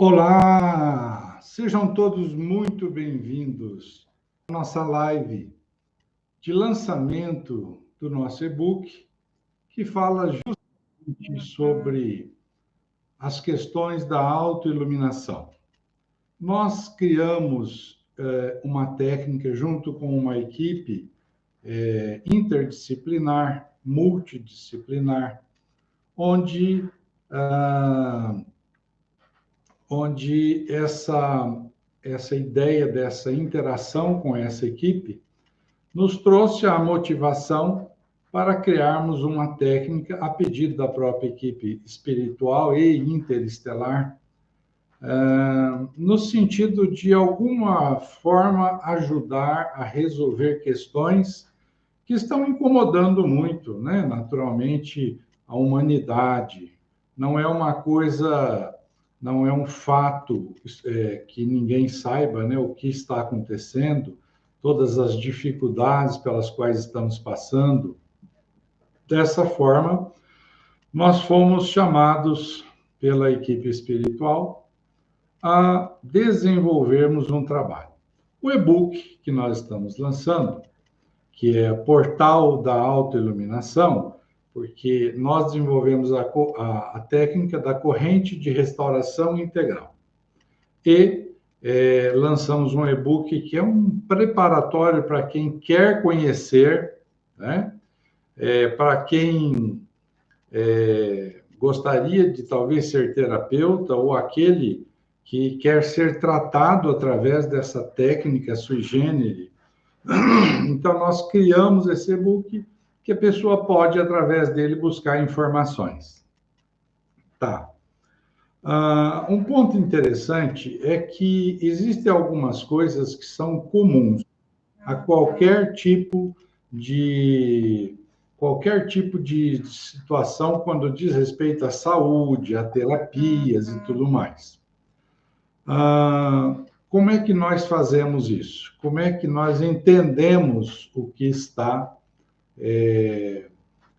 Olá! Sejam todos muito bem-vindos à nossa live de lançamento do nosso e-book, que fala justamente sobre as questões da autoiluminação. Nós criamos uma técnica junto com uma equipe interdisciplinar, multidisciplinar, onde essa ideia dessa interação com essa equipe nos trouxe a motivação para criarmos uma técnica a pedido da própria equipe espiritual e interestelar, no sentido de alguma forma ajudar a resolver questões que estão incomodando muito, né? Naturalmente, a humanidade. Não é uma coisa, não é um fato que ninguém saiba, né, o que está acontecendo, todas as dificuldades pelas quais estamos passando. Dessa forma, nós fomos chamados pela equipe espiritual a desenvolvermos um trabalho. O e-book que nós estamos lançando, que é Portal da Autoiluminação, porque nós desenvolvemos a técnica da corrente de restauração integral. E lançamos um e-book que é um preparatório para quem quer conhecer, né? Para quem gostaria de talvez ser terapeuta ou aquele que quer ser tratado através dessa técnica sui generis. Então, nós criamos esse e-book que a pessoa pode, através dele, buscar informações. Tá. Um ponto interessante é que existem algumas coisas que são comuns a qualquer tipo de situação quando diz respeito à saúde, a terapias e tudo mais. Como é que nós fazemos isso? Como é que nós entendemos o que está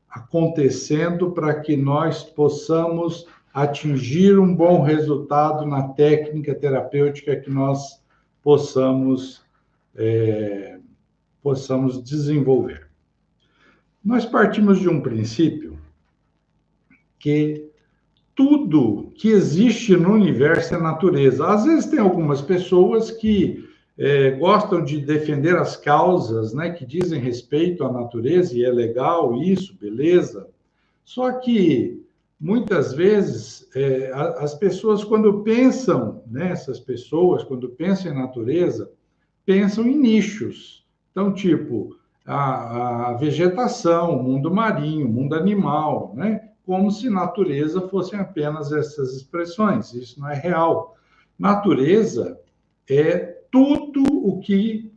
acontecendo para que nós possamos atingir um bom resultado na técnica terapêutica que nós possamos desenvolver? Nós partimos de um princípio que tudo que existe no universo é natureza. Às vezes tem algumas pessoas que gostam de defender as causas, né, que dizem respeito à natureza, e é legal isso, beleza. Só que, muitas vezes, as pessoas, quando pensam, né, essas pessoas, quando pensam em natureza, pensam em nichos. Então, tipo, a vegetação, o mundo marinho, o mundo animal, né? Como se natureza fossem apenas essas expressões. Isso não é real. Natureza é tudo o que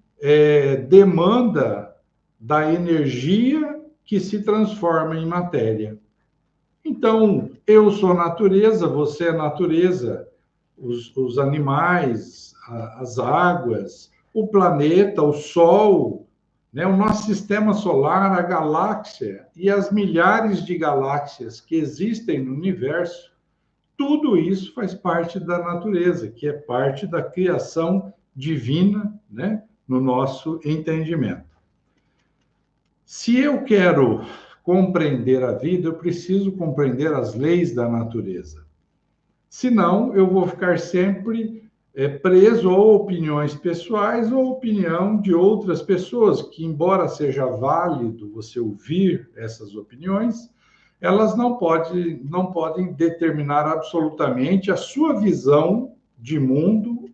demanda da energia que se transforma em matéria. Então, eu sou natureza, você é natureza, os animais, as águas, o planeta, o Sol, né, o nosso sistema solar, a galáxia e as milhares de galáxias que existem no universo, tudo isso faz parte da natureza, que é parte da criação divina, né, no nosso entendimento. Se eu quero compreender a vida, eu preciso compreender as leis da natureza. Senão, eu vou ficar sempre preso a opiniões pessoais ou opinião de outras pessoas, que, embora seja válido você ouvir essas opiniões, elas não podem determinar absolutamente a sua visão de mundo,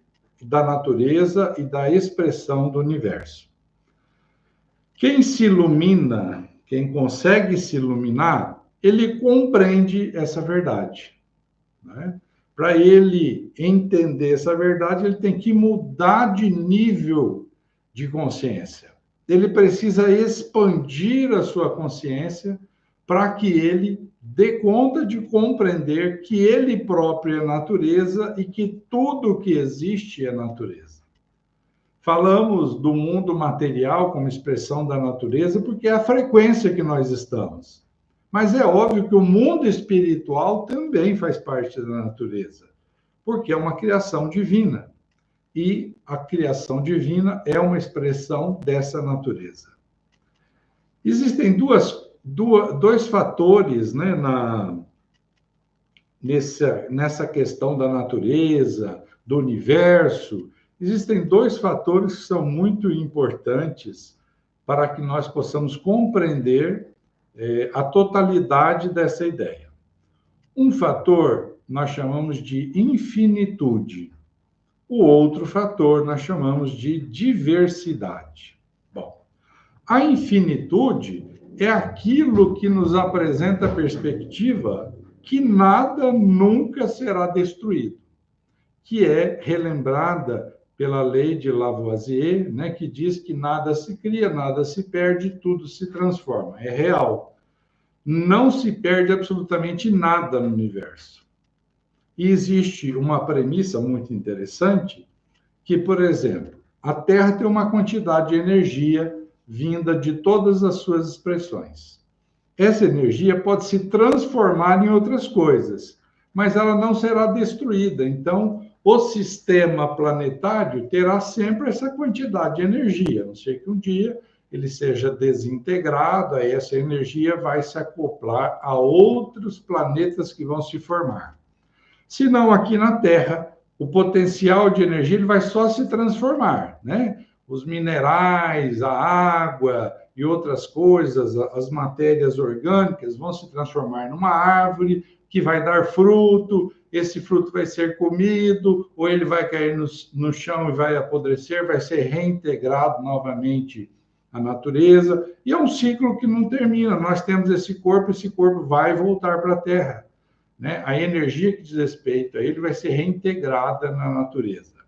da natureza e da expressão do universo. Quem se ilumina, quem consegue se iluminar, ele compreende essa verdade, né? Para ele entender essa verdade, ele tem que mudar de nível de consciência. Ele precisa expandir a sua consciência para que ele dê conta de compreender que ele próprio é natureza e que tudo que existe é natureza. Falamos do mundo material como expressão da natureza porque é a frequência que nós estamos. Mas é óbvio que o mundo espiritual também faz parte da natureza. porque é uma criação divina. E a criação divina é uma expressão dessa natureza. Existem dois fatores, né, nessa questão da natureza, do universo. Existem dois fatores que são muito importantes para que nós possamos compreender a totalidade dessa ideia. Um fator nós chamamos de infinitude. O outro fator nós chamamos de diversidade. Bom, a infinitude é aquilo que nos apresenta a perspectiva que nada nunca será destruído, que é relembrada pela lei de Lavoisier, né, que diz que nada se cria, nada se perde, tudo se transforma. É real. Não se perde absolutamente nada no universo. E existe uma premissa muito interessante que, por exemplo, a Terra tem uma quantidade de energia vinda de todas as suas expressões. Essa energia pode se transformar em outras coisas, mas ela não será destruída. Então, o sistema planetário terá sempre essa quantidade de energia, a não ser que um dia ele seja desintegrado, aí essa energia vai se acoplar a outros planetas que vão se formar. Se não, aqui na Terra, o potencial de energia ele vai só se transformar, né? Os minerais, a água e outras coisas, as matérias orgânicas vão se transformar numa árvore que vai dar fruto, esse fruto vai ser comido, ou ele vai cair no chão e vai apodrecer, vai ser reintegrado novamente à natureza, e é um ciclo que não termina. Nós temos esse corpo vai voltar para a Terra. Né? A energia que diz respeito a ele vai ser reintegrada na natureza.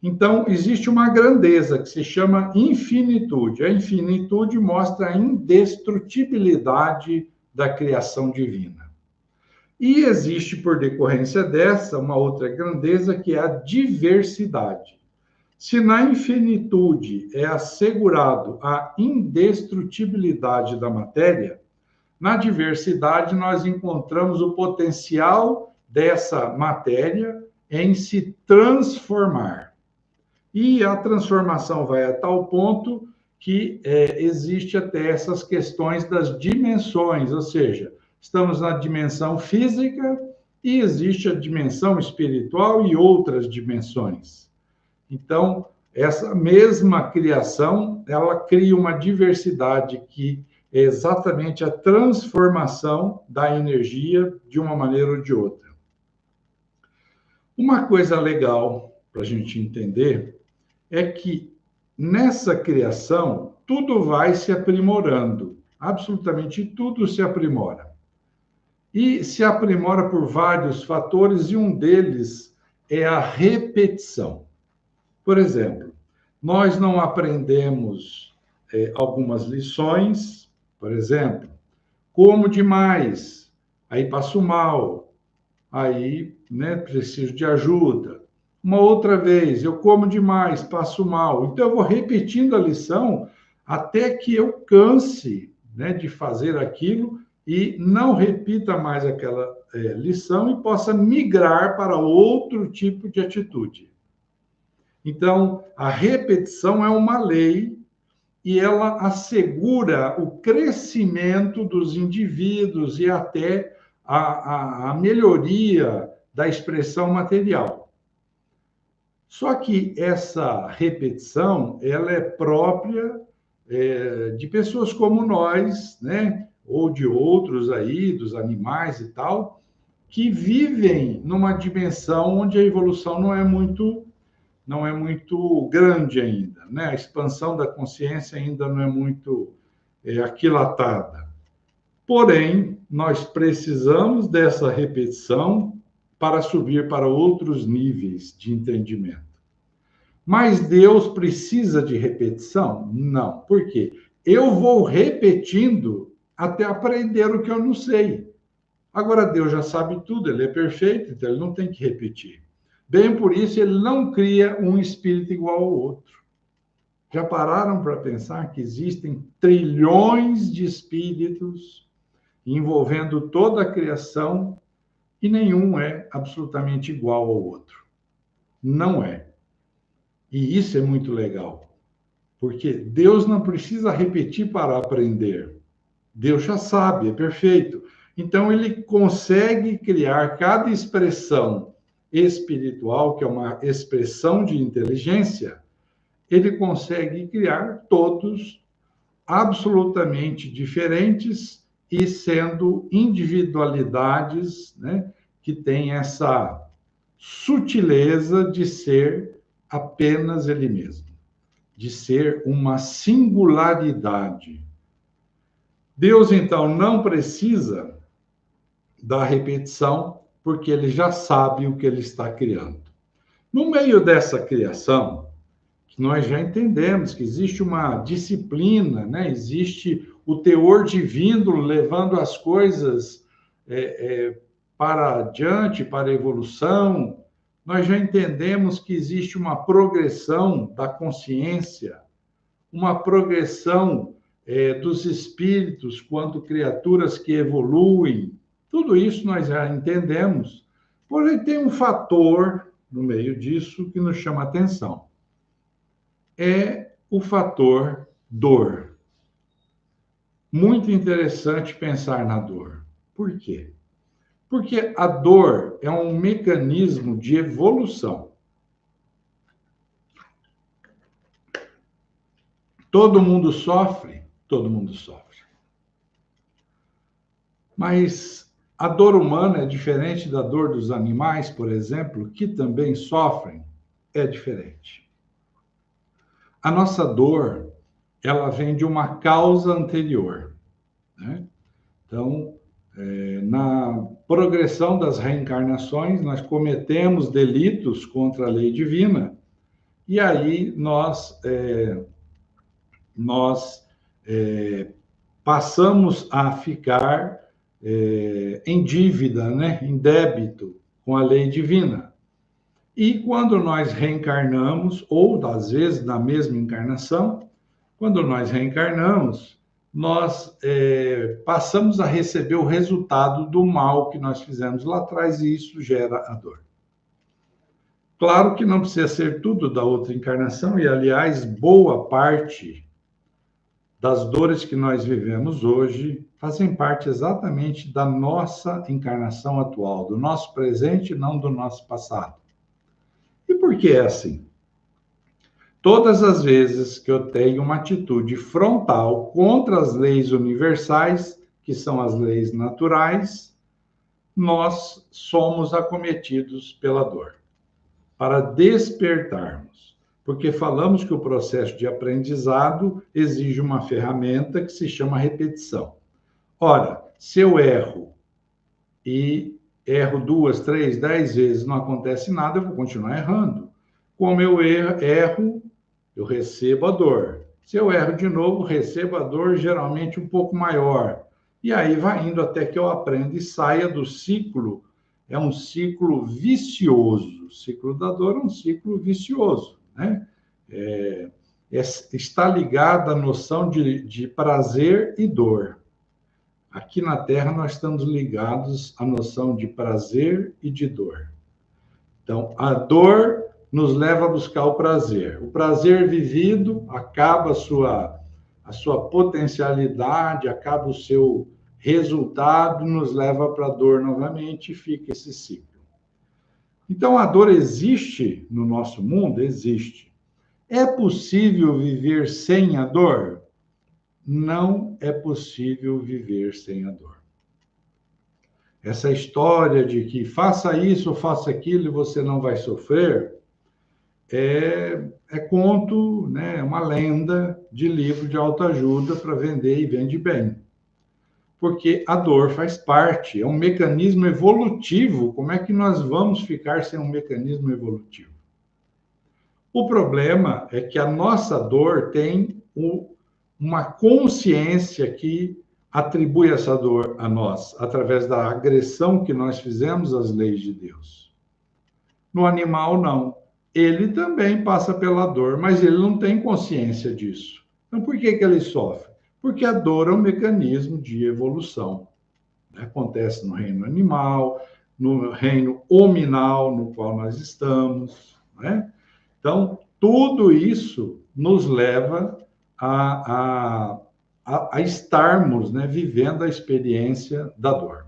Então, existe uma grandeza que se chama infinitude. A infinitude mostra a indestrutibilidade da criação divina. E existe, por decorrência dessa, uma outra grandeza que é a diversidade. Se na infinitude é assegurado a indestrutibilidade da matéria, na diversidade, nós encontramos o potencial dessa matéria em se transformar. E a transformação vai a tal ponto que existe até essas questões das dimensões, ou seja, estamos na dimensão física e existe a dimensão espiritual e outras dimensões. Então, essa mesma criação, ela cria uma diversidade que é exatamente a transformação da energia de uma maneira ou de outra. Uma coisa legal para a gente entender é que nessa criação tudo vai se aprimorando, absolutamente tudo se aprimora. E se aprimora por vários fatores, e um deles é a repetição. Por exemplo, nós não aprendemos algumas lições. Por exemplo, como demais, aí passo mal, aí preciso de ajuda. Uma outra vez, eu como demais, passo mal. Então, eu vou repetindo a lição até que eu canse de fazer aquilo e não repita mais aquela lição e possa migrar para outro tipo de atitude. Então, a repetição é uma lei e ela assegura o crescimento dos indivíduos e até a melhoria da expressão material. Só que essa repetição, ela é própria de pessoas como nós, né? Ou de outros aí, dos animais e tal, que vivem numa dimensão onde a evolução não é muito grande ainda, né? A expansão da consciência ainda não é muito aquilatada. Porém, nós precisamos dessa repetição para subir para outros níveis de entendimento. Mas Deus precisa de repetição? Não. Por quê? Eu vou repetindo até aprender o que eu não sei. Agora, Deus já sabe tudo, ele é perfeito, então ele não tem que repetir. Bem por isso, ele não cria um espírito igual ao outro. Já pararam para pensar que existem trilhões de espíritos envolvendo toda a criação e nenhum é absolutamente igual ao outro. Não é. E isso é muito legal, porque Deus não precisa repetir para aprender. Deus já sabe, é perfeito. Então, ele consegue criar cada expressão espiritual, que é uma expressão de inteligência, ele consegue criar todos absolutamente diferentes e sendo individualidades, né, que têm essa sutileza de ser apenas ele mesmo, de ser uma singularidade. Deus, então, não precisa da repetição, porque ele já sabe o que ele está criando. No meio dessa criação, nós já entendemos que existe uma disciplina, né? Existe o teor divino levando as coisas para adiante, para a evolução. Nós já entendemos que existe uma progressão da consciência, uma progressão dos espíritos quanto criaturas que evoluem. Tudo isso nós já entendemos. Porém, tem um fator no meio disso que nos chama a atenção. É o fator dor. Muito interessante pensar na dor. Por quê? Porque a dor é um mecanismo de evolução. Todo mundo sofre? Todo mundo sofre. Mas a dor humana é diferente da dor dos animais, por exemplo, que também sofrem? É diferente. A nossa dor, ela vem de uma causa anterior, né? Então, na progressão das reencarnações, nós cometemos delitos contra a lei divina, e aí nós passamos a ficar em dívida, né? Em débito com a lei divina. E quando nós reencarnamos, ou às vezes na mesma encarnação, quando nós reencarnamos, nós passamos a receber o resultado do mal que nós fizemos lá atrás, e isso gera a dor. Claro que não precisa ser tudo da outra encarnação, e aliás, boa parte das dores que nós vivemos hoje fazem parte exatamente da nossa encarnação atual, do nosso presente, não do nosso passado. E por que é assim? Todas as vezes que eu tenho uma atitude frontal contra as leis universais, que são as leis naturais, nós somos acometidos pela dor. Para despertarmos, porque falamos que o processo de aprendizado exige uma ferramenta que se chama repetição. Ora, se eu erro e erro 2, 3, 10 vezes, não acontece nada, eu vou continuar errando. Como eu erro, eu recebo a dor. Se eu erro de novo, recebo a dor geralmente um pouco maior. E aí vai indo até que eu aprenda e saia do ciclo. É um ciclo vicioso. O ciclo da dor é um ciclo vicioso, né? Está ligado à noção de prazer e dor. Aqui na Terra, nós estamos ligados à noção de prazer e de dor. Então, a dor nos leva a buscar o prazer. O prazer vivido acaba a sua potencialidade, acaba o seu resultado, nos leva para a dor novamente e fica esse ciclo. Então, a dor existe no nosso mundo? Existe. É possível viver sem a dor? Não é possível viver sem a dor. Essa história de que faça isso ou faça aquilo e você não vai sofrer é conto, né? É uma lenda de livro de autoajuda para vender e vende bem. Porque a dor faz parte, é um mecanismo evolutivo. Como é que nós vamos ficar sem um mecanismo evolutivo? O problema é que a nossa dor tem uma consciência que atribui essa dor a nós, através da agressão que nós fizemos às leis de Deus. No animal, não. Ele também passa pela dor, mas ele não tem consciência disso. Então, por que ele sofre? Porque a dor é um mecanismo de evolução. Acontece no reino animal, no reino hominal no qual nós estamos, né? Então, tudo isso nos leva a estarmos, né, vivendo a experiência da dor.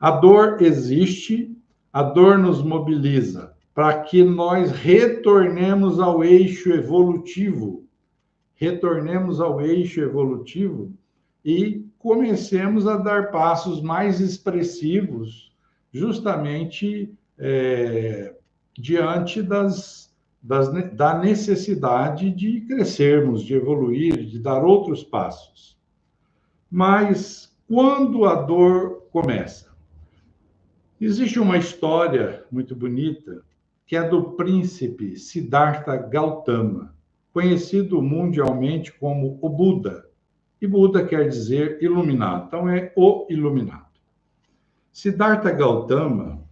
A dor existe, a dor nos mobiliza para que nós retornemos ao eixo evolutivo, e comecemos a dar passos mais expressivos, justamente diante da necessidade de crescermos, de evoluir, de dar outros passos. Mas quando a dor começa? Existe uma história muito bonita que é do príncipe Siddhartha Gautama, conhecido mundialmente como o Buda. E Buda quer dizer iluminado, então é o iluminado. Siddhartha Gautama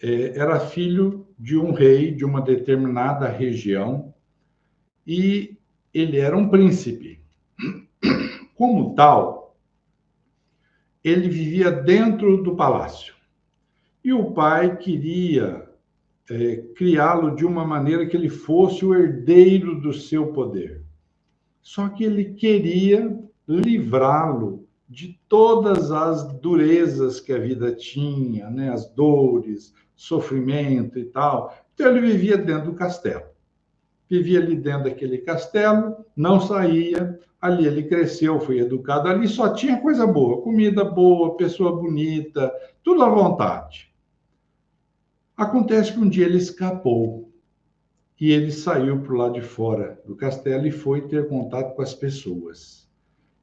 era filho de um rei de uma determinada região e ele era um príncipe. Como tal, ele vivia dentro do palácio. E o pai queria criá-lo de uma maneira que ele fosse o herdeiro do seu poder. Só que ele queria livrá-lo de todas as durezas que a vida tinha, né? As dores, sofrimento e tal. Então ele vivia dentro do castelo. Vivia ali dentro daquele castelo, não saía. Ali ele cresceu, foi educado. Ali só tinha coisa boa, comida boa, pessoa bonita, tudo à vontade. Acontece que um dia ele escapou e ele saiu para o lado de fora do castelo e foi ter contato com as pessoas.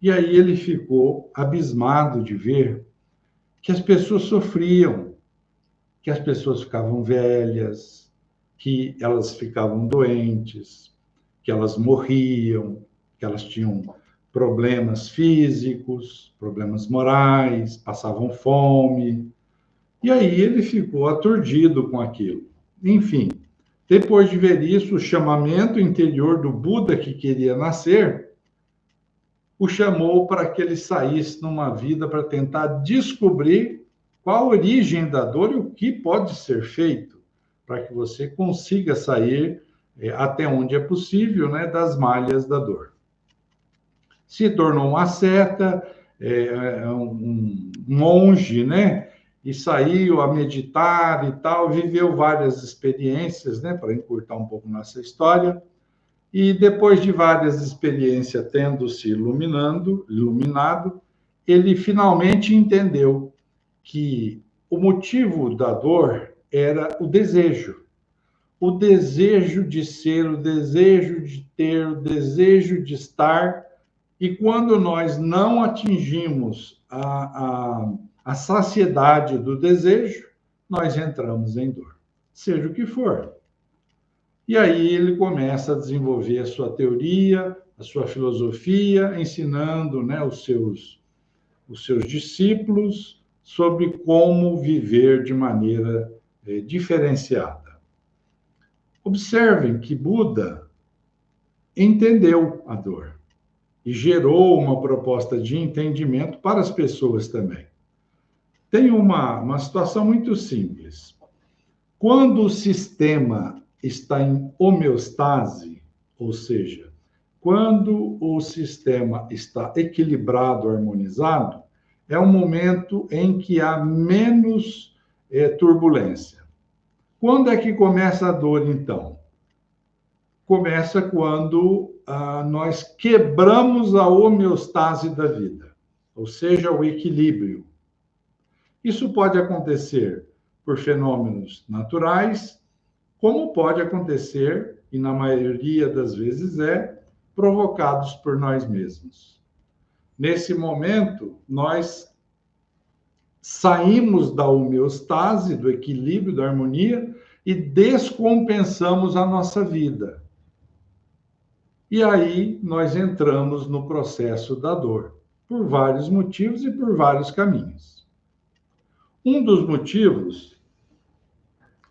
E aí ele ficou abismado de ver que as pessoas sofriam, que as pessoas ficavam velhas, que elas ficavam doentes, que elas morriam, que elas tinham problemas físicos, problemas morais, passavam fome. E aí ele ficou aturdido com aquilo. Enfim, depois de ver isso, o chamamento interior do Buda que queria nascer o chamou para que ele saísse numa vida para tentar descobrir qual a origem da dor e o que pode ser feito para que você consiga sair até onde é possível, né, das malhas da dor. Se tornou um asceta, um monge, né? E saiu a meditar e tal, viveu várias experiências, né, para encurtar um pouco nossa história. E depois de várias experiências tendo se iluminado, ele finalmente entendeu que o motivo da dor era o desejo de ser, o desejo de ter, o desejo de estar. E quando nós não atingimos a saciedade do desejo, nós entramos em dor, seja o que for. E aí ele começa a desenvolver a sua teoria, a sua filosofia, ensinando, né, os seus discípulos sobre como viver de maneira diferenciada. Observem que Buda entendeu a dor e gerou uma proposta de entendimento para as pessoas também. Tem uma situação muito simples. Quando o sistema está em homeostase, ou seja, quando o sistema está equilibrado, harmonizado, é um momento em que há menos turbulência. Quando é que começa a dor, então? Começa quando nós quebramos a homeostase da vida, ou seja, o equilíbrio. Isso pode acontecer por fenômenos naturais, como pode acontecer, e na maioria das vezes provocados por nós mesmos. Nesse momento, nós saímos da homeostase, do equilíbrio, da harmonia, e descompensamos a nossa vida. E aí nós entramos no processo da dor, por vários motivos e por vários caminhos. Um dos motivos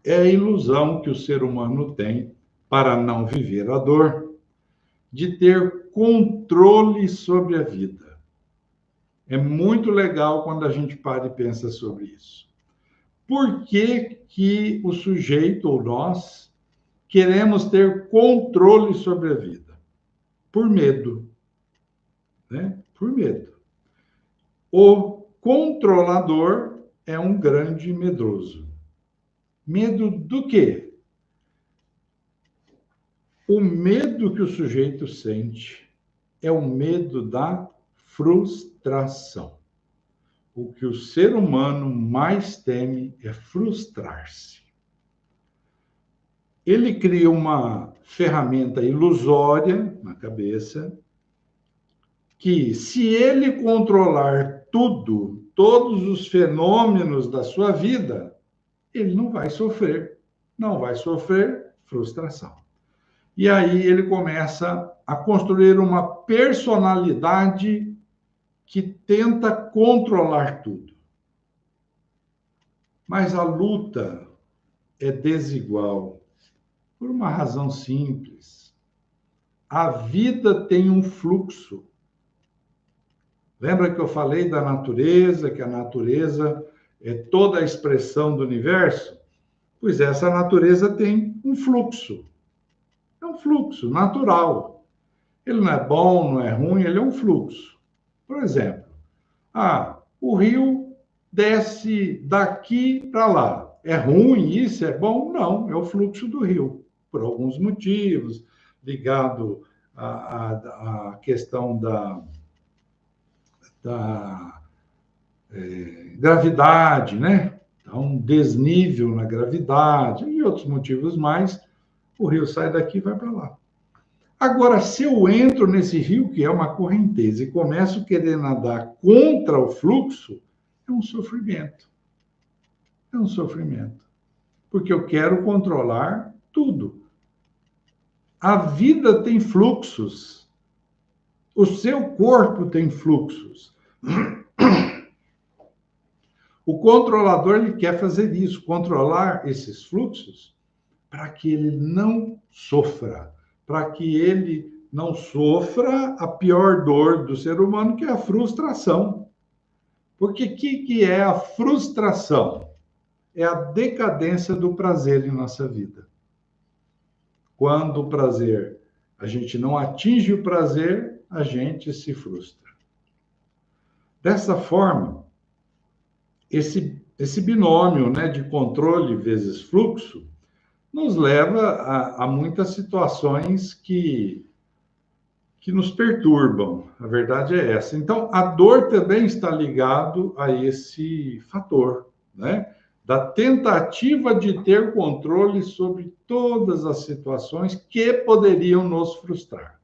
é a ilusão que o ser humano tem, para não viver a dor, de ter controle sobre a vida. É muito legal quando a gente para e pensa sobre isso. por que que o sujeito ou nós queremos ter controle sobre a vida? Por medo, né? Por medo. O controlador é um grande medroso. Medo do quê? O medo que o sujeito sente é o medo da frustração. O que o ser humano mais teme é frustrar-se. Ele cria uma ferramenta ilusória na cabeça que, se ele controlar tudo, todos os fenômenos da sua vida, ele não vai sofrer frustração. E aí ele começa a construir uma personalidade que tenta controlar tudo. Mas a luta é desigual por uma razão simples. A vida tem um fluxo. Lembra que eu falei da natureza, que a natureza é toda a expressão do universo? Pois essa natureza tem um fluxo. É um fluxo natural. Ele não é bom, não é ruim, ele é um fluxo. Por exemplo, o rio desce daqui para lá. É ruim isso? É bom? Não, é o fluxo do rio, por alguns motivos, ligado à questão da gravidade, né? Então, desnível na gravidade e outros motivos mais, o rio sai daqui e vai para lá. Agora, se eu entro nesse rio, que é uma correnteza, e começo a querer nadar contra o fluxo, é um sofrimento. É um sofrimento. Porque eu quero controlar tudo. A vida tem fluxos. O seu corpo tem fluxos. O controlador, ele quer fazer isso, controlar esses fluxos para que ele não sofra, para que ele não sofra a pior dor do ser humano, que é a frustração. Porque o que é a frustração? É a decadência do prazer em nossa vida. Quando o prazer, a gente não atinge o prazer, a gente se frustra. Dessa forma, esse binômio, né, de controle vezes fluxo nos leva a muitas situações que nos perturbam. A verdade é essa. Então, a dor também está ligado a esse fator, né? Da tentativa de ter controle sobre todas as situações que poderiam nos frustrar.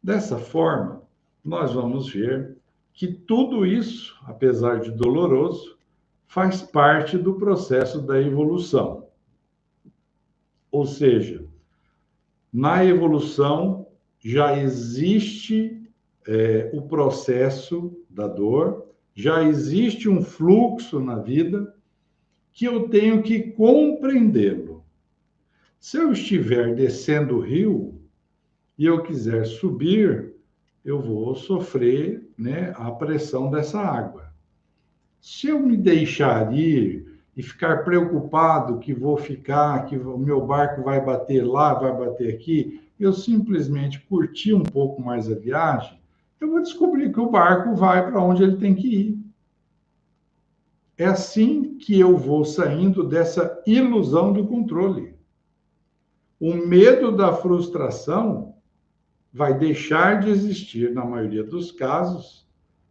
Dessa forma, nós vamos ver que tudo isso, apesar de doloroso, faz parte do processo da evolução. Ou seja, na evolução já existe o processo da dor, já existe um fluxo na vida que eu tenho que compreendê-lo. Se eu estiver descendo o rio e eu quiser subir, eu vou sofrer, né, a pressão dessa água. Se eu me deixar ir e ficar preocupado que o meu barco vai bater lá, vai bater aqui, eu simplesmente curtir um pouco mais a viagem, eu vou descobrir que o barco vai para onde ele tem que ir. É assim que eu vou saindo dessa ilusão do controle. O medo da frustração vai deixar de existir na maioria dos casos,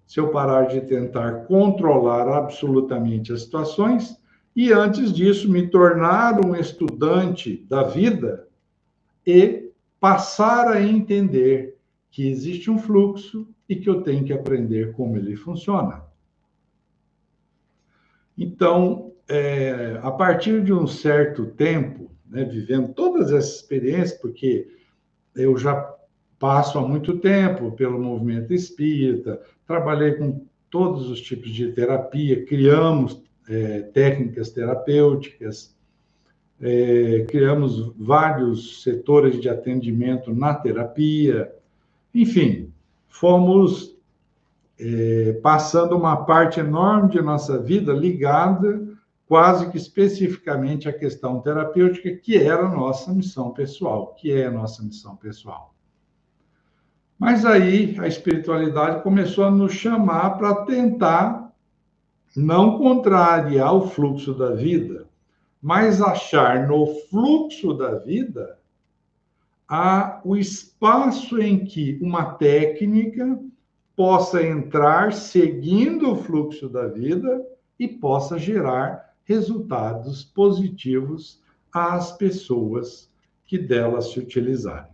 se eu parar de tentar controlar absolutamente as situações e, antes disso, me tornar um estudante da vida e passar a entender que existe um fluxo e que eu tenho que aprender como ele funciona. Então, a partir de um certo tempo, né, vivendo todas essas experiências, porque eu já passo há muito tempo pelo movimento espírita, trabalhei com todos os tipos de terapia, criamos técnicas terapêuticas, criamos vários setores de atendimento na terapia, enfim, fomos passando uma parte enorme de nossa vida ligada quase que especificamente à questão terapêutica, que era a nossa missão pessoal, que é a nossa missão pessoal. Mas aí a espiritualidade começou a nos chamar para tentar não contrariar o fluxo da vida, mas achar no fluxo da vida o espaço em que uma técnica possa entrar seguindo o fluxo da vida e possa gerar resultados positivos às pessoas que dela se utilizarem.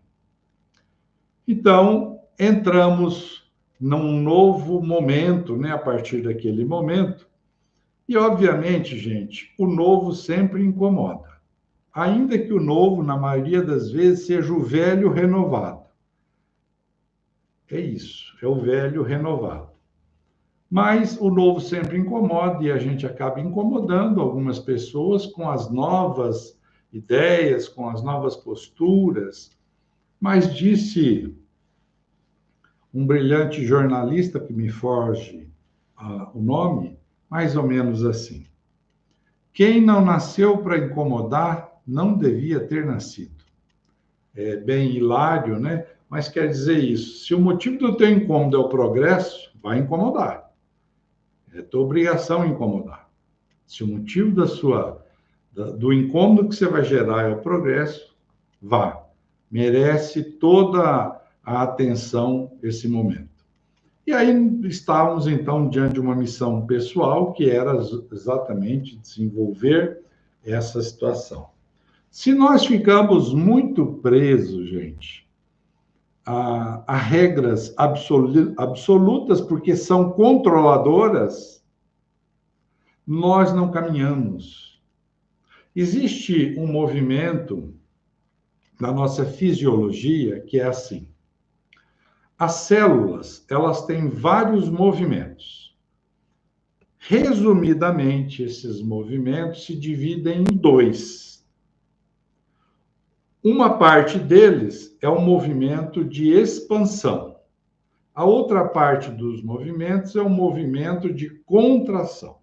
Então, entramos num novo momento, né, a partir daquele momento, e, obviamente, gente, o novo sempre incomoda. Ainda que o novo, na maioria das vezes, seja o velho renovado. É isso, é o velho renovado. Mas o novo sempre incomoda e a gente acaba incomodando algumas pessoas com as novas ideias, com as novas posturas. Mas disse um brilhante jornalista, que me foge o nome, mais ou menos assim: quem não nasceu para incomodar não devia ter nascido. É bem hilário, né? Mas quer dizer isso: se o motivo do teu incômodo é o progresso, vai incomodar. É tua obrigação incomodar. Se o motivo do incômodo que você vai gerar é o progresso, vá. Merece toda a atenção esse momento. E aí estávamos, então, diante de uma missão pessoal, que era exatamente desenvolver essa situação. Se nós ficamos muito presos, gente, a regras absolutas, porque são controladoras, nós não caminhamos. Existe um movimento na nossa fisiologia que é assim: as células, elas têm vários movimentos. Resumidamente, esses movimentos se dividem em dois. Uma parte deles é o movimento de expansão. A outra parte dos movimentos é o movimento de contração.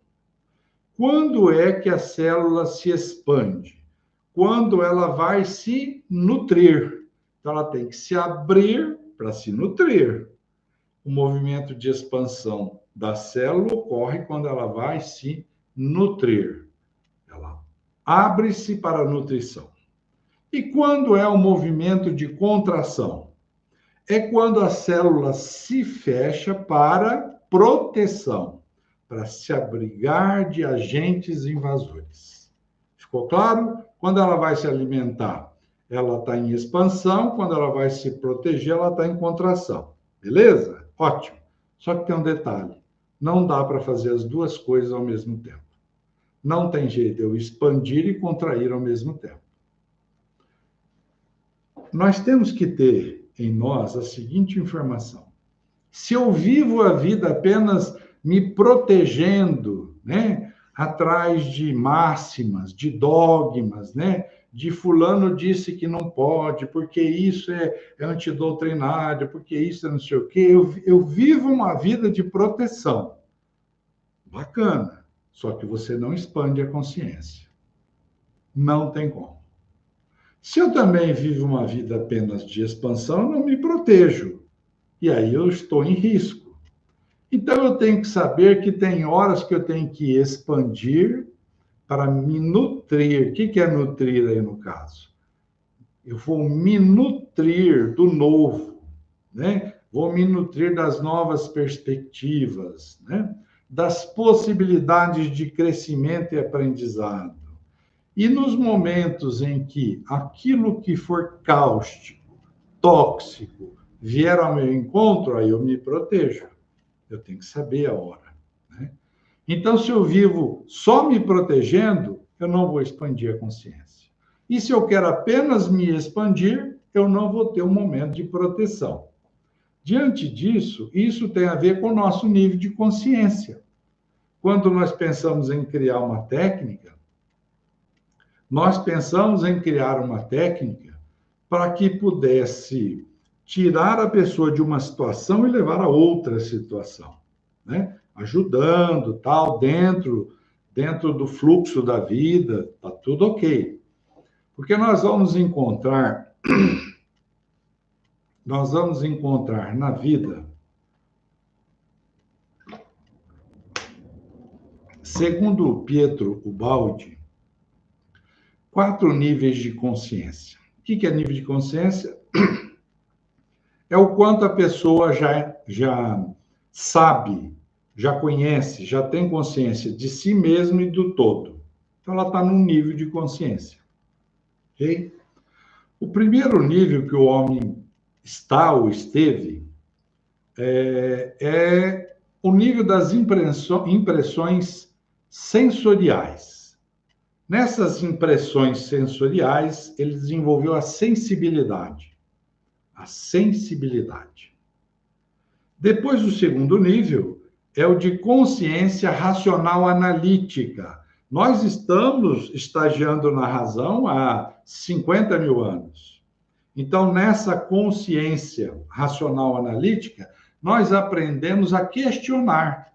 Quando é que a célula se expande? Quando ela vai se nutrir. Então, ela tem que se abrir para se nutrir. O movimento de expansão da célula ocorre quando ela vai se nutrir. Ela abre-se para a nutrição. E quando é o movimento de contração? É quando a célula se fecha para proteção, para se abrigar de agentes invasores. Ficou claro? Quando ela vai se alimentar, ela está em expansão. Quando ela vai se proteger, ela está em contração. Beleza? Ótimo. Só que tem um detalhe: não dá para fazer as duas coisas ao mesmo tempo. Não tem jeito de eu expandir e contrair ao mesmo tempo. Nós temos que ter em nós a seguinte informação: se eu vivo a vida apenas me protegendo, né, atrás de máximas, de dogmas, né, de fulano disse que não pode, porque isso é antidoutrinário, porque isso é não sei o quê, eu vivo uma vida de proteção. Bacana, só que você não expande a consciência. Não tem como. Se eu também vivo uma vida apenas de expansão, eu não me protejo. E aí eu estou em risco. Então eu tenho que saber que tem horas que eu tenho que expandir para me nutrir. O que é nutrir aí no caso? Eu vou me nutrir do novo, né? Vou me nutrir das novas perspectivas, né? Das possibilidades de crescimento e aprendizado. E nos momentos em que aquilo que for cáustico, tóxico, vier ao meu encontro, aí eu me protejo. Eu tenho que saber a hora, né? Então, se eu vivo só me protegendo, eu não vou expandir a consciência. E se eu quero apenas me expandir, eu não vou ter um momento de proteção. Diante disso, isso tem a ver com o nosso nível de consciência. Quando nós pensamos em criar uma técnica, nós pensamos em criar uma técnica para que pudesse tirar a pessoa de uma situação e levar a outra situação. né? Ajudando, tal, dentro do fluxo da vida, tá tudo ok. Porque nós vamos encontrar na vida, segundo Pietro Ubaldi, 4 níveis de consciência. O que é nível de consciência? É o quanto a pessoa já sabe, já conhece, já tem consciência de si mesma e do todo. Então, ela está num nível de consciência. Ok? O primeiro nível que o homem está ou esteve é o nível das impressões sensoriais. Nessas impressões sensoriais, ele desenvolveu a sensibilidade. A sensibilidade. Depois, o segundo nível é o de consciência racional analítica. Nós estamos estagiando na razão há 50 mil anos. Então, nessa consciência racional analítica, nós aprendemos a questionar,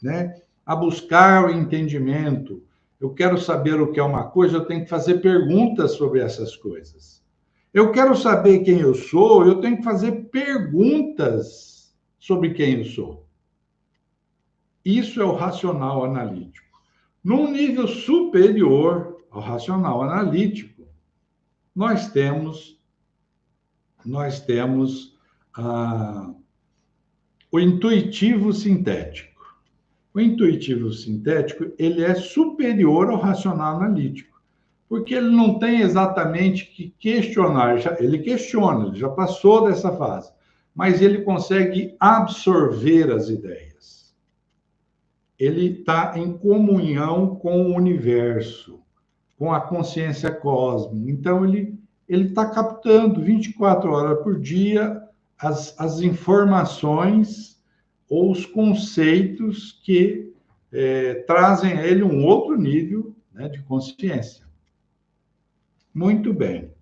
né? A buscar o entendimento. Eu quero saber o que é uma coisa, eu tenho que fazer perguntas sobre essas coisas. Eu quero saber quem eu sou, eu tenho que fazer perguntas sobre quem eu sou. Isso é o racional analítico. Num nível superior ao racional analítico, nós temos o intuitivo sintético. O intuitivo sintético, ele é superior ao racional analítico, porque ele não tem exatamente que questionar, ele questiona, ele já passou dessa fase, mas ele consegue absorver as ideias. Ele está em comunhão com o universo, com a consciência cósmica. Então, ele está captando 24 horas por dia as informações ou os conceitos que trazem a ele um outro nível, né, de consciência. Muito bem.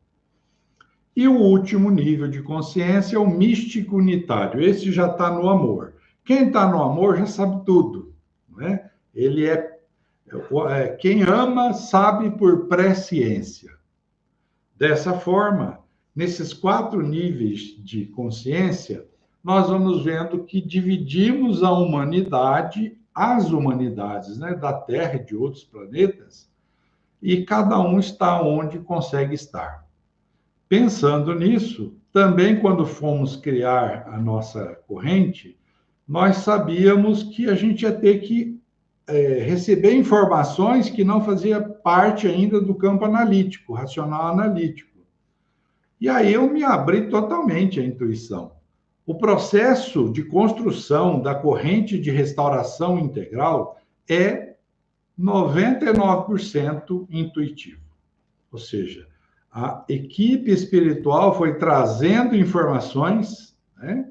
E o último nível de consciência é o místico unitário. Esse já está no amor. Quem está no amor já sabe tudo, não é? Ele quem ama sabe por presciência. Dessa forma, nesses 4 níveis de consciência, nós vamos vendo que dividimos a humanidade, as humanidades, né, da Terra e de outros planetas, e cada um está onde consegue estar. Pensando nisso, também quando fomos criar a nossa corrente, nós sabíamos que a gente ia ter que receber informações que não fazia parte ainda do campo analítico, racional analítico. E aí eu me abri totalmente à intuição. O processo de construção da corrente de restauração integral é 99% intuitivo. Ou seja, a equipe espiritual foi trazendo informações, né?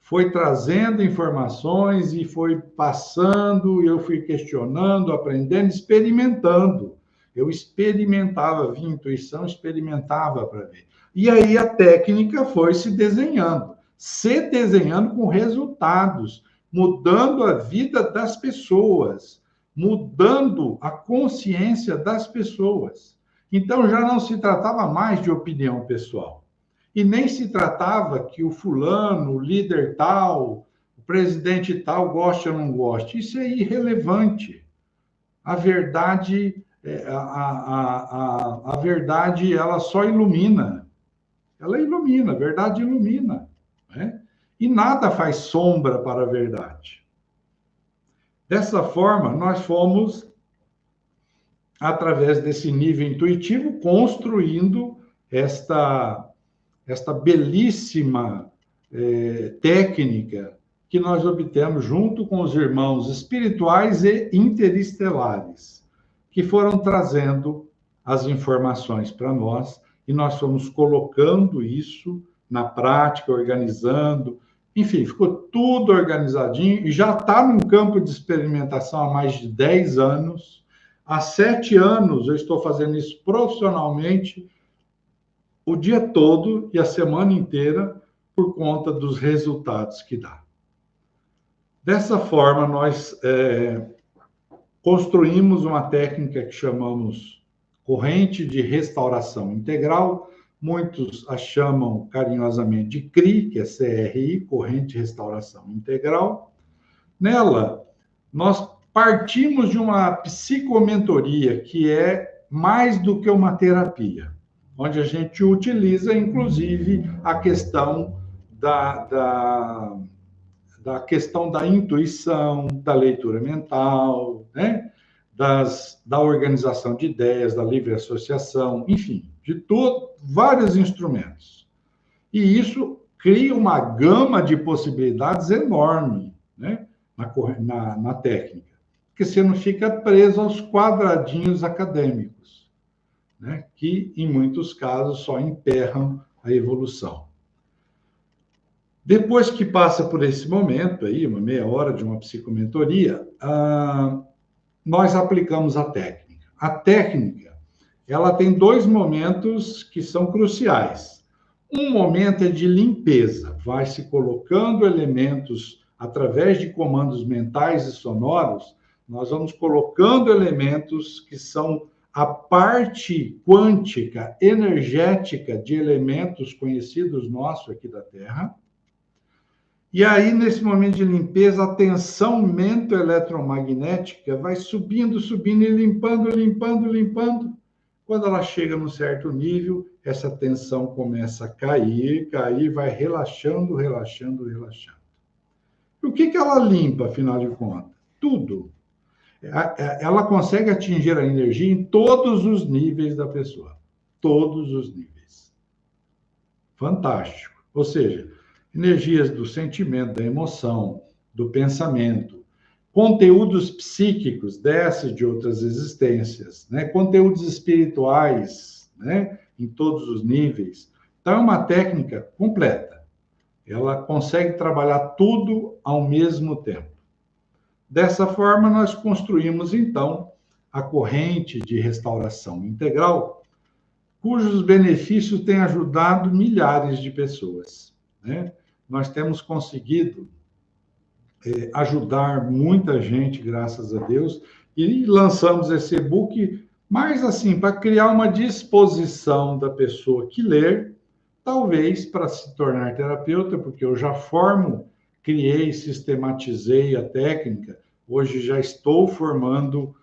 Foi trazendo informações e foi passando, eu fui questionando, aprendendo, experimentando. Eu experimentava, via intuição, experimentava para ver. E aí a técnica foi se desenhando com resultados, mudando a vida das pessoas, mudando a consciência das pessoas. Então já não se tratava mais de opinião pessoal. E nem se tratava que o fulano, o líder tal, o presidente tal, goste ou não goste. Isso é irrelevante. A verdade, a verdade, ela só ilumina. Ela ilumina, a verdade ilumina. Né? E nada faz sombra para a verdade. Dessa forma, nós fomos, através desse nível intuitivo, construindo esta belíssima técnica que nós obtemos junto com os irmãos espirituais e interestelares, que foram trazendo as informações para nós, e nós fomos colocando isso na prática, organizando, enfim, ficou tudo organizadinho, e já está num campo de experimentação há mais de 10 anos. Há 7 anos eu estou fazendo isso profissionalmente, o dia todo e a semana inteira, por conta dos resultados que dá. Dessa forma, nós construímos uma técnica que chamamos corrente de restauração integral. Muitos a chamam carinhosamente de CRI, que é CRI, corrente de restauração integral. Nela, nós partimos de uma psicomentoria que é mais do que uma terapia, onde a gente utiliza, inclusive, a questão da questão da intuição, da leitura mental, né? Da organização de ideias, da livre associação, enfim, de vários instrumentos. E isso cria uma gama de possibilidades enorme, né? na técnica, porque você não fica preso aos quadradinhos acadêmicos, né? Que, em muitos casos, só emperram a evolução. Depois que passa por esse momento, aí, uma meia hora de uma psicomentoria, nós aplicamos a técnica. A técnica, ela tem dois momentos que são cruciais. Um momento é de limpeza, vai se colocando elementos através de comandos mentais e sonoros, nós vamos colocando elementos que são a parte quântica, energética de elementos conhecidos nossos aqui da Terra. E aí, nesse momento de limpeza, a tensão mento-eletromagnética vai subindo, subindo e limpando, limpando, limpando. Quando ela chega num certo nível, essa tensão começa a cair, cair, vai relaxando, relaxando, relaxando. E o que ela limpa, afinal de contas? Tudo. Ela consegue atingir a energia em todos os níveis da pessoa. Todos os níveis. Fantástico. Ou seja, energias do sentimento, da emoção, do pensamento, conteúdos psíquicos dessa e de outras existências, né? Conteúdos espirituais, né? Em todos os níveis. Então, é uma técnica completa. Ela consegue trabalhar tudo ao mesmo tempo. Dessa forma, nós construímos, então, a corrente de restauração integral, cujos benefícios têm ajudado milhares de pessoas, né? Nós temos conseguido ajudar muita gente, graças a Deus, e lançamos esse e-book mais assim, para criar uma disposição da pessoa que ler, talvez para se tornar terapeuta, porque eu já criei, sistematizei a técnica, hoje já estou formando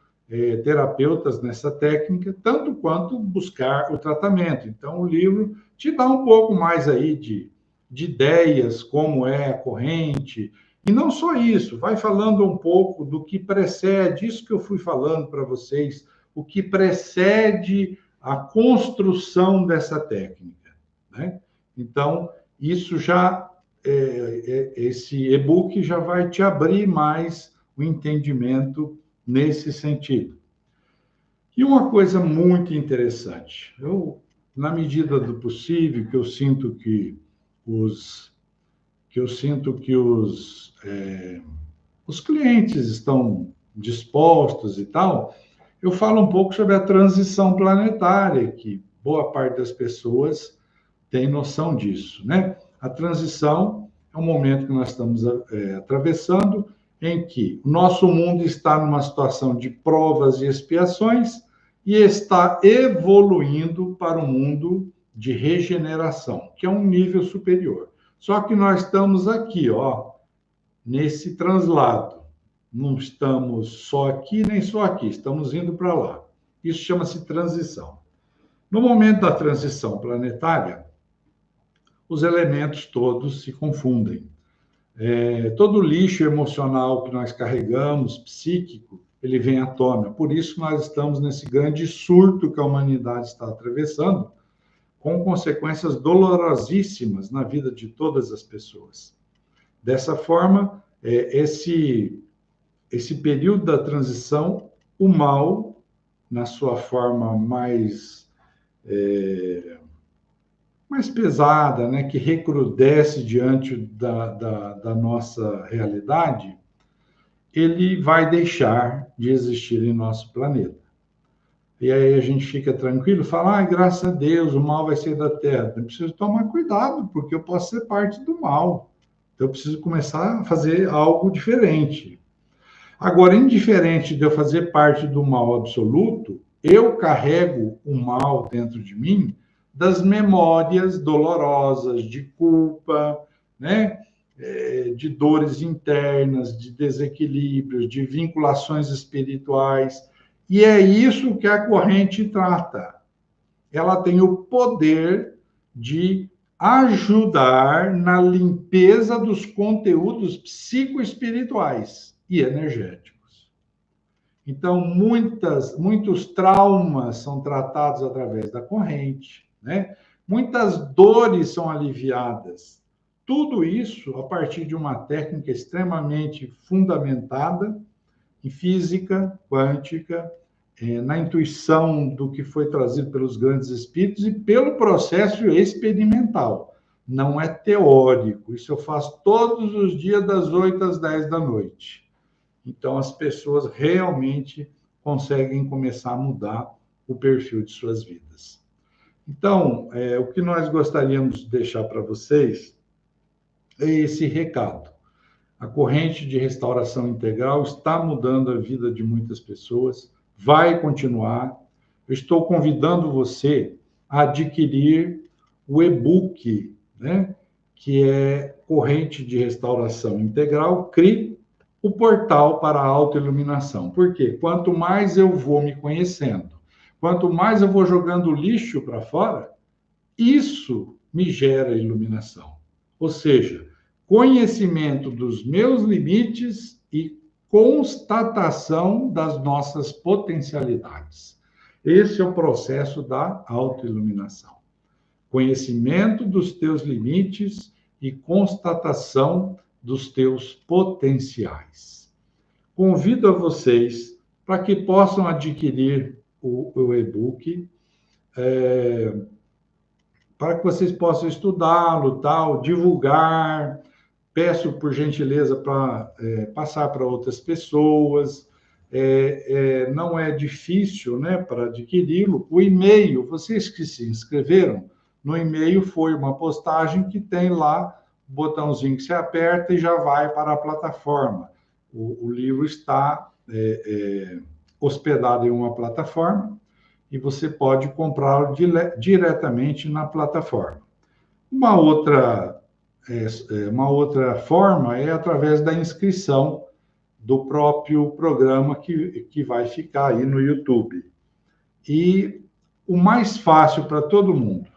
terapeutas nessa técnica, tanto quanto buscar o tratamento. Então, o livro te dá um pouco mais aí de ideias, como é a corrente, e não só isso, vai falando um pouco do que precede, isso que eu fui falando para vocês, o que precede a construção dessa técnica, né? Então, isso já, esse e-book já vai te abrir mais o entendimento nesse sentido. E uma coisa muito interessante, na medida do possível, que eu sinto que os clientes estão dispostos e tal, eu falo um pouco sobre a transição planetária, que boa parte das pessoas tem noção disso, né? A transição é um momento que nós estamos atravessando, em que o nosso mundo está numa situação de provas e expiações e está evoluindo para um mundo de regeneração, que é um nível superior. Só que nós estamos aqui, ó, nesse translado. Não estamos só aqui, nem só aqui, estamos indo para lá. Isso chama-se transição. No momento da transição planetária, os elementos todos se confundem. Todo o lixo emocional que nós carregamos, psíquico, ele vem à tona. Por isso nós estamos nesse grande surto que a humanidade está atravessando, com consequências dolorosíssimas na vida de todas as pessoas. Dessa forma, esse período da transição, o mal, na sua forma mais pesada, né, que recrudesce diante da nossa realidade, ele vai deixar de existir em nosso planeta. E aí a gente fica tranquilo, fala, graças a Deus, o mal vai ser da Terra. Eu preciso tomar cuidado, porque eu posso ser parte do mal. Então, eu preciso começar a fazer algo diferente. Agora, indiferente de eu fazer parte do mal absoluto, eu carrego o mal dentro de mim das memórias dolorosas, de culpa, né? De dores internas, de desequilíbrios, de vinculações espirituais. E é isso que a corrente trata. Ela tem o poder de ajudar na limpeza dos conteúdos psicoespirituais e energéticos. Então, muitos traumas são tratados através da corrente, né? Muitas dores são aliviadas. Tudo isso a partir de uma técnica extremamente fundamentada em física quântica, na intuição do que foi trazido pelos grandes espíritos e pelo processo experimental. Não é teórico. Isso eu faço todos os dias, das 8 às 10 da noite. Então, as pessoas realmente conseguem começar a mudar o perfil de suas vidas. Então, o que nós gostaríamos de deixar para vocês é esse recado. A corrente de restauração integral está mudando a vida de muitas pessoas, vai continuar. Eu estou convidando você a adquirir o e-book, né, que é Corrente de Restauração Integral, CRI, o portal para a autoiluminação. Por quê? Quanto mais eu vou me conhecendo, quanto mais eu vou jogando lixo para fora, isso me gera iluminação. Ou seja, conhecimento dos meus limites e constatação das nossas potencialidades. Esse é o processo da autoiluminação. Conhecimento dos teus limites e constatação dos teus potenciais. Convido a vocês para que possam adquirir o e-book, para que vocês possam estudá-lo, tal, divulgar. Peço, por gentileza, para passar para outras pessoas. Não é difícil, né, para adquiri-lo. O e-mail, vocês que se inscreveram, no e-mail foi uma postagem que tem lá o botãozinho que você aperta e já vai para a plataforma. O livro está hospedado em uma plataforma e você pode comprá-lo diretamente na plataforma. Uma outra forma é através da inscrição do próprio programa que vai ficar aí no YouTube. E o mais fácil para todo mundo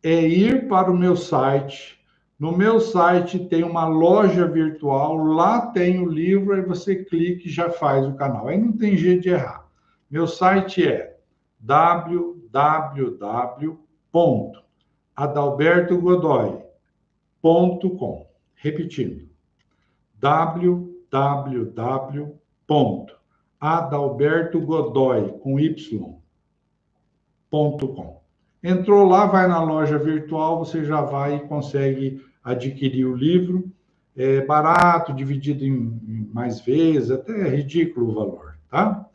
é ir para o meu site. No meu site tem uma loja virtual, lá tem o livro, aí você clica e já faz o canal. Aí não tem jeito de errar. Meu site é www.adalbertogodoy.com. Repetindo, www.adalbertogodoy.com. Entrou lá, vai na loja virtual, você já vai e consegue adquirir o livro. É barato, dividido em mais vezes, até é ridículo o valor, tá?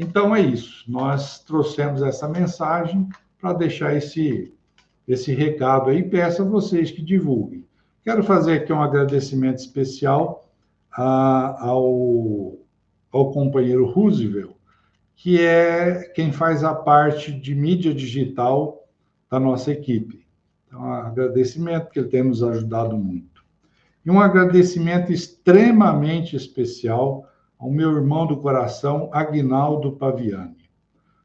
Então é isso. Nós trouxemos essa mensagem para deixar esse recado aí. Peço a vocês que divulguem. Quero fazer aqui um agradecimento especial ao companheiro Roosevelt, que é quem faz a parte de mídia digital da nossa equipe. Então, um agradecimento, porque ele tem nos ajudado muito. E um agradecimento extremamente especial ao meu irmão do coração, Aguinaldo Paviani.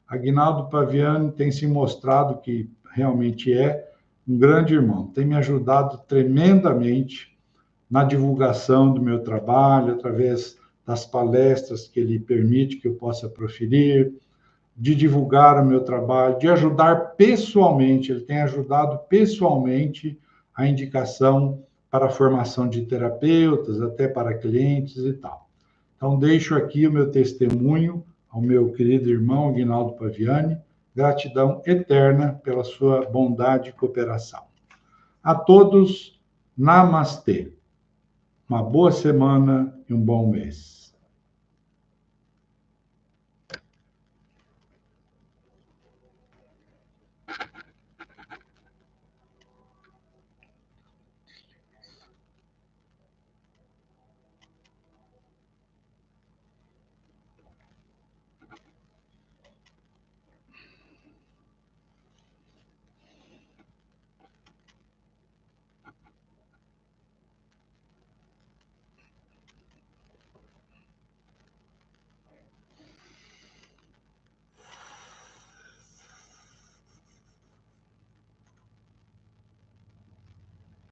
Aguinaldo Paviani tem se mostrado que realmente é um grande irmão, tem me ajudado tremendamente na divulgação do meu trabalho, através das palestras que ele permite que eu possa proferir, de divulgar o meu trabalho, de ajudar pessoalmente, ele tem ajudado pessoalmente a indicação para a formação de terapeutas, até para clientes e tal. Então, deixo aqui o meu testemunho ao meu querido irmão Aguinaldo Paviani, gratidão eterna pela sua bondade e cooperação. A todos, namastê. Uma boa semana e um bom mês.